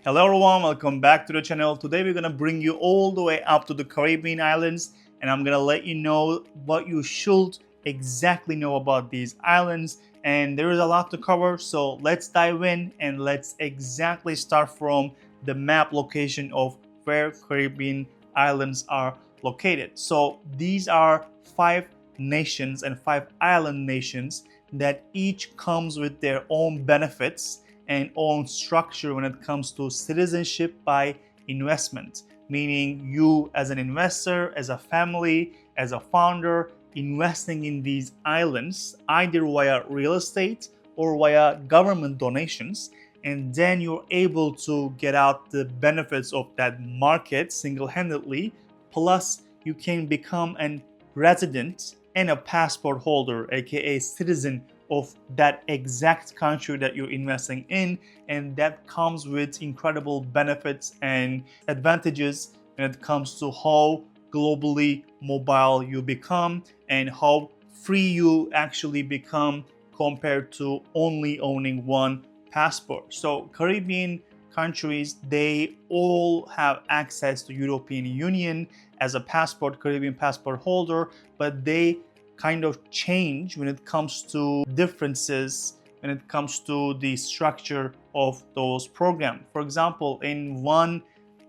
Hello everyone, welcome back to the channel. Today we're gonna bring you all the way up to the Caribbean islands, and I'm gonna let you know what you should exactly know about these islands. And there is a lot to cover, so let's dive in and let's exactly start from the map location of where Caribbean islands are located. So these are 5 nations and 5 island nations that each comes with their own benefits and own structure when it comes to citizenship by investment, meaning you as an investor, as a family, as a founder, investing in these islands either via real estate or via government donations, and then you're able to get out the benefits of that market single-handedly. Plus you can become a resident and a passport holder, aka citizen of that exact country that you're investing in, and that comes with incredible benefits and advantages when it comes to how globally mobile you become and how free you actually become compared to only owning one passport. So Caribbean countries, they all have access to European Union as a passport, Caribbean passport holder, but they kind of change when it comes to differences when it comes to the structure of those programs. For example, in one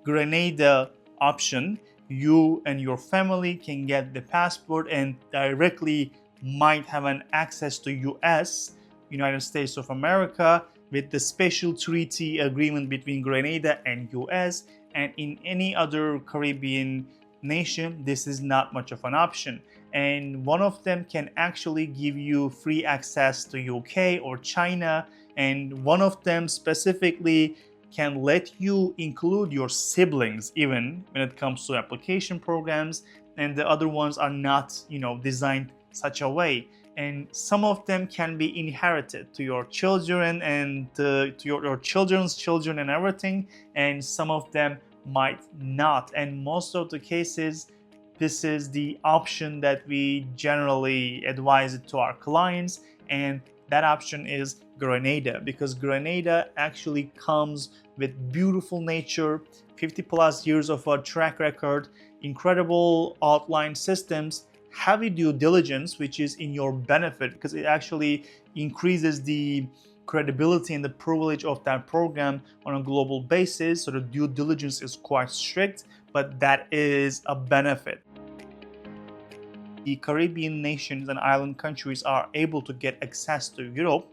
Grenada option, you and your family can get the passport and directly might have an access to US, United States of America, with the special treaty agreement between Grenada and US. And in any other Caribbean nation, this is not much of an option, and one of them can actually give you free access to UK or China, and one of them specifically can let you include your siblings even when it comes to application programs, and the other ones are not, designed such a way. And some of them can be inherited to your children and to your children's children and everything, and some of them might not. And most of the cases, this is the option that we generally advise it to our clients, and that option is Grenada, because Grenada actually comes with beautiful nature, 50 plus years of a track record, incredible outline systems, heavy due diligence, which is in your benefit because it actually increases the credibility and the privilege of that program on a global basis. So the due diligence is quite strict, but that is a benefit. The Caribbean nations and island countries are able to get access to Europe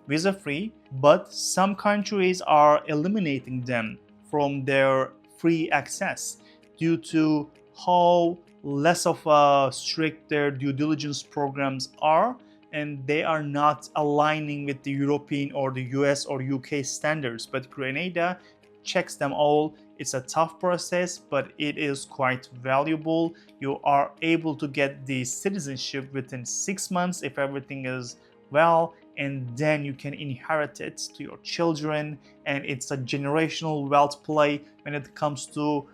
visa-free, but some countries are eliminating them from their free access due to how less of a strict their due diligence programs are, and they are not aligning with the European or the US or UK standards. But Grenada checks them all. It's a tough process, but it is quite valuable. You are able to get the citizenship within 6 months if everything is well, and then you can inherit it to your children, and it's a generational wealth play when it comes to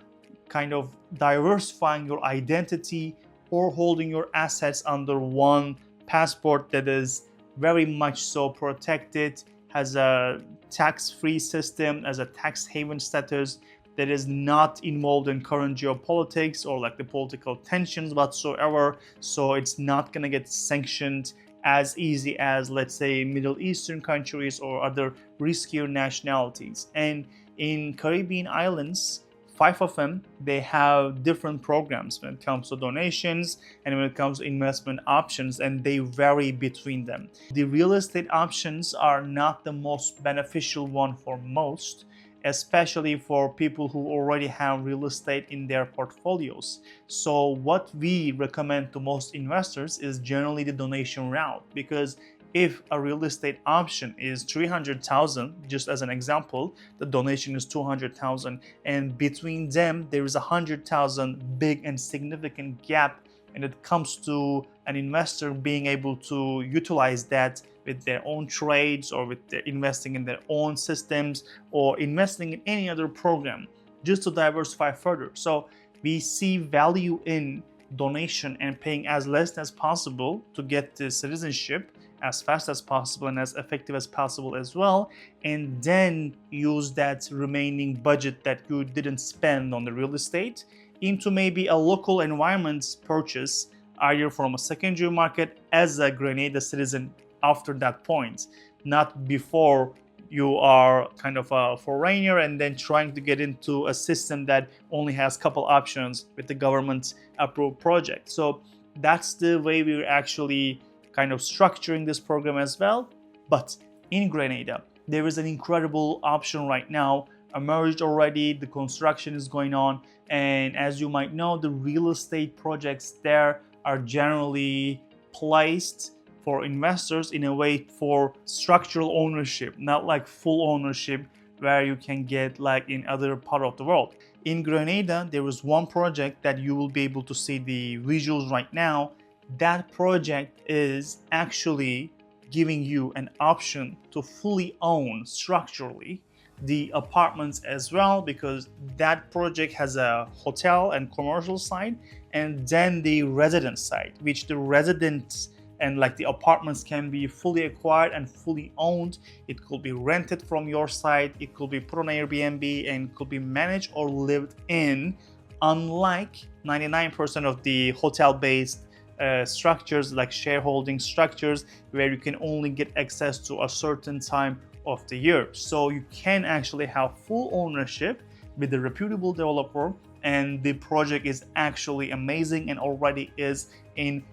kind of diversifying your identity or holding your assets under one passport that is very much so protected, has a tax-free system, as a tax haven status, that is not involved in current geopolitics or like the political tensions whatsoever. So it's not gonna get sanctioned as easy as, let's say, Middle Eastern countries or other riskier nationalities. And in Caribbean islands, 5 of them, they have different programs when it comes to donations and when it comes to investment options, and they vary between them. The real estate options are not the most beneficial one for most, especially for people who already have real estate in their portfolios. So what we recommend to most investors is generally the donation route, because if a real estate option is 300,000, just as an example, the donation is 200,000, and between them there is 100,000 big and significant gap when it comes to an investor being able to utilize that with their own trades or with their investing in their own systems or investing in any other program just to diversify further. So we see value in donation and paying as less as possible to get the citizenship, as fast as possible and as effective as possible as well, and then use that remaining budget that you didn't spend on the real estate into maybe a local environment purchase, either from a secondary market as a Grenada citizen after that point, not before you are kind of a foreigner and then trying to get into a system that only has a couple options with the government approved project. So that's the way we're actually kind of structuring this program as well. But in Grenada, there is an incredible option right now emerged already. The construction is going on, and as you might know, the real estate projects there are generally placed for investors in a way for structural ownership, not like full ownership where you can get like in other part of the world. In Grenada, there is one project that you will be able to see the visuals right now. That project is actually giving you an option to fully own structurally the apartments as well, because that project has a hotel and commercial side and then the residence side, which the residents and like the apartments can be fully acquired and fully owned. It could be rented from your side, it could be put on Airbnb, and could be managed or lived in, unlike 99% of the hotel-based structures like shareholding structures where you can only get access to a certain time of the year. So you can actually have full ownership with a reputable developer, and the project is actually amazing and already is in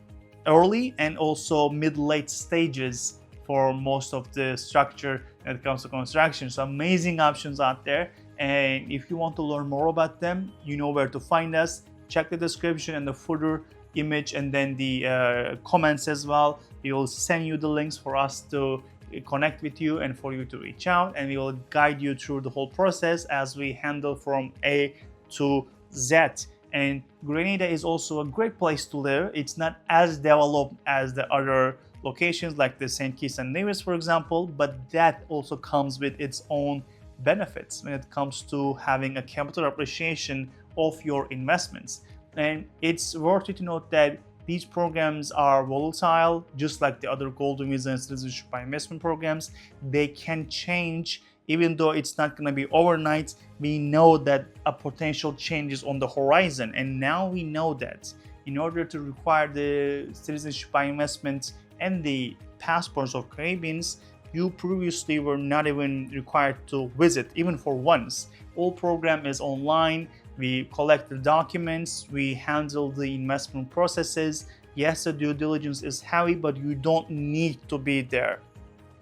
early and also mid-late stages for most of the structure when it comes to construction. So amazing options out there, and if you want to learn more about them, you know where to find us. Check the description and the footer image and then the comments as well. We will send you the links for us to connect with you and for you to reach out, and we will guide you through the whole process as we handle from A to Z. And Grenada is also a great place to live. It's not as developed as the other locations like the St. Kitts and Nevis, for example, but that also comes with its own benefits when it comes to having a capital appreciation of your investments. And it's worth it to note that these programs are volatile, just like the other Golden Visa and Citizenship by Investment programs. They can change, even though it's not going to be overnight. We know that a potential change is on the horizon, and now we know that in order to require the Citizenship by Investment and the passports of Caribbeans, you previously were not even required to visit, even for once. All program is online. We collect the documents, we handle the investment processes. Yes, the due diligence is heavy, but you don't need to be there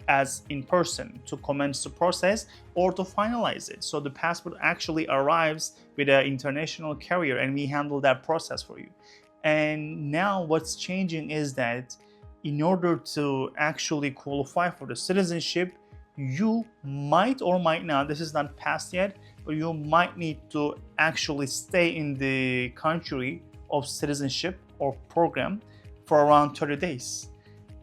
as in person to commence the process or to finalize it. So the passport actually arrives with an international carrier and we handle that process for you. And now what's changing is that in order to actually qualify for the citizenship, you might or might not, this is not passed yet, but you might need to actually stay in the country of citizenship or program for around 30 days.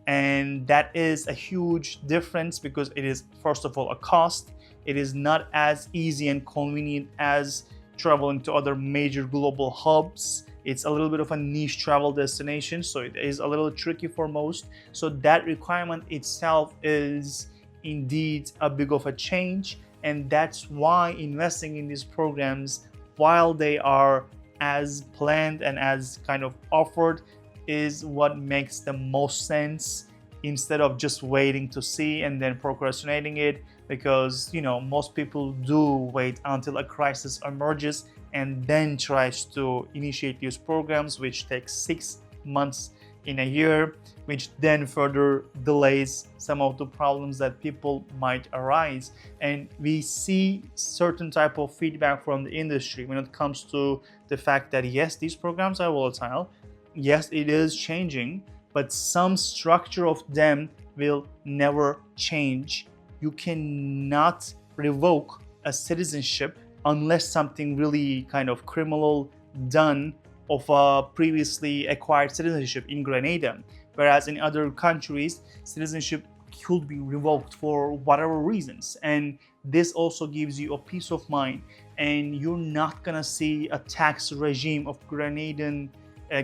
And that is a huge difference because it is, first of all, a cost. It is not as easy and convenient as traveling to other major global hubs. It's a little bit of a niche travel destination, so it is a little tricky for most. So that requirement itself is indeed a big of a change. And that's why investing in these programs, while they are as planned and as kind of offered, is what makes the most sense instead of just waiting to see and then procrastinating it, because most people do wait until a crisis emerges and then tries to initiate these programs, which takes 6 months in a year, which then further delays some of the problems that people might arise. And we see certain type of feedback from the industry when it comes to the fact that yes, these programs are volatile, yes, it is changing, but some structure of them will never change. You cannot revoke a citizenship unless something really kind of criminal done of a previously acquired citizenship in Grenada. Whereas in other countries, citizenship could be revoked for whatever reasons. And this also gives you a peace of mind. And you're not gonna see a tax regime of Grenadian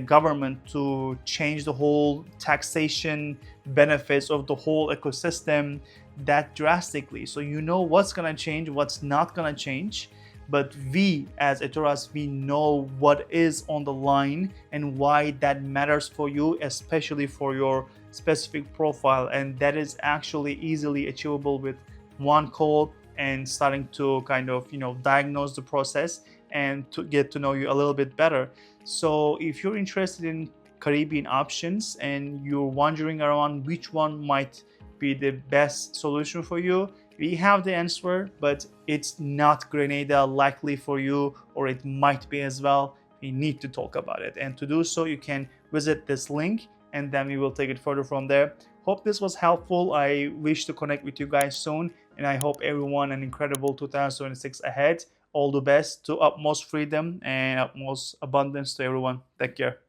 government to change the whole taxation benefits of the whole ecosystem that drastically. So you know what's gonna change, what's not gonna change. But we as Aethoras, we know what is on the line and why that matters for you, especially for your specific profile. And that is actually easily achievable with one call and starting to kind of, diagnose the process and to get to know you a little bit better. So if you're interested in Caribbean options and you're wondering around which one might be the best solution for you, we have the answer, but it's not Grenada likely for you, or it might be as well. We need to talk about it. And to do so, you can visit this link and then we will take it further from there. Hope this was helpful. I wish to connect with you guys soon, and I hope everyone an incredible 2026 ahead. All the best, to utmost freedom and utmost abundance to everyone. Take care.